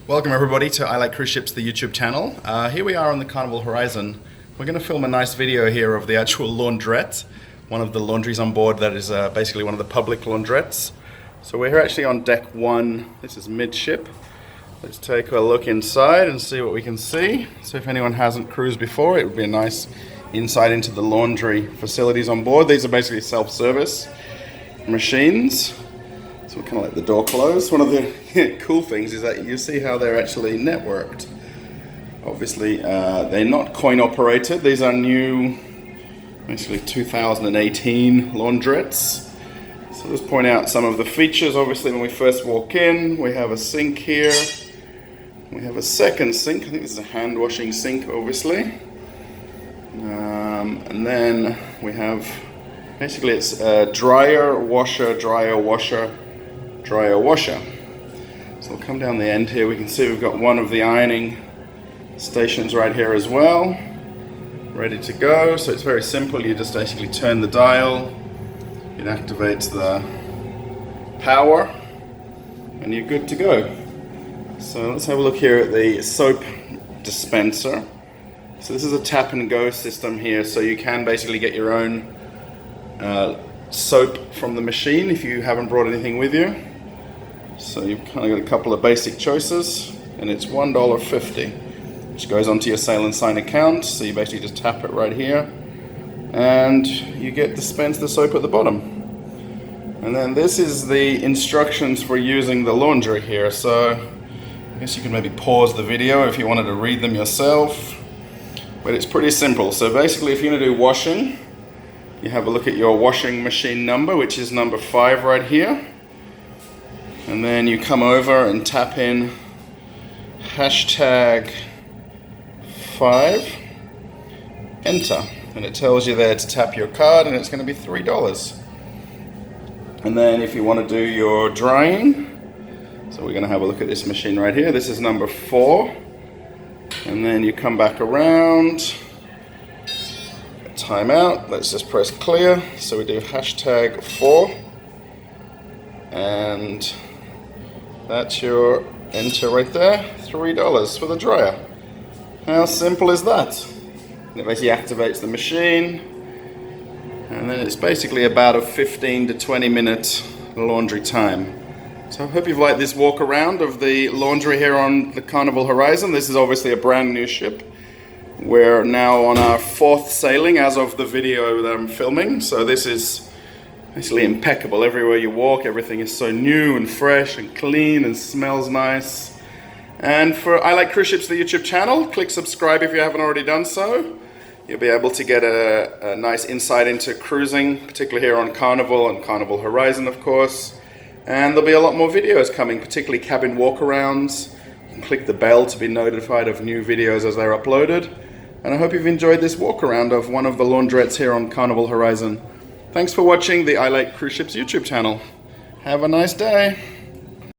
Welcome everybody to I Like Cruise Ships, the YouTube channel. Here we are on the Carnival Horizon. We're going to film a nice video here of the actual launderette, one of the laundries on board that is basically one of the public laundrettes. So we're here actually on deck 1, this is midship. Let's take a look inside and see what we can see. So if anyone hasn't cruised before, it would be a nice insight into the laundry facilities on board. These are basically self-service machines. So we kind of let the door close. One of the cool things is that you see how they're actually networked. Obviously, they're not coin operated. These are new, basically 2018 laundrettes. So let's point out some of the features. Obviously, when we first walk in, we have a sink here. We have a second sink. I think this is a hand washing sink, obviously. And then we have, basically it's a dryer, washer, dryer, washer, dryer, washer. So we'll come down the end here. We can see we've got one of the ironing stations right here as well, ready to go. So it's very simple. You just basically turn the dial, it activates the power, and you're good to go. So let's have a look here at the soap dispenser. So this is a tap and go system here, so you can basically get your own soap from the machine if you haven't brought anything with you. So you've kind of got a couple of basic choices, and it's $1.50, which goes onto your Sail and Sign account. So you basically just tap it right here, and you get dispensed the soap at the bottom. And then this is the instructions for using the laundry here. So I guess you can maybe pause the video if you wanted to read them yourself, but it's pretty simple. So basically, if you're going to do washing, you have a look at your washing machine number, which is number 5 right here. And then you come over and tap in #5, enter. And it tells you there to tap your card, and it's going to be $3. And then if you want to do your drying, so we're going to have a look at this machine right here. This is number 4. And then you come back around, time out, let's just press clear. So we do #4, and that's your enter right there, $3 for the dryer. How simple is that? And it basically activates the machine, and then it's basically about a 15 to 20 minute laundry time. So I hope you've liked this walk around of the laundry here on the Carnival Horizon. This is obviously a brand new ship. We're now on our 4th sailing as of the video that I'm filming. So this is basically impeccable. Everywhere you walk, everything is so new and fresh and clean and smells nice. And for I Like Cruise Ships, the YouTube channel, click subscribe if you haven't already done so. You'll be able to get a nice insight into cruising, particularly here on Carnival and Carnival Horizon, of course. And there'll be a lot more videos coming, particularly cabin walkarounds. You can click the bell to be notified of new videos as they're uploaded. And I hope you've enjoyed this walk around of one of the laundrettes here on Carnival Horizon. Thanks for watching the I Like Cruise Ships YouTube channel. Have a nice day.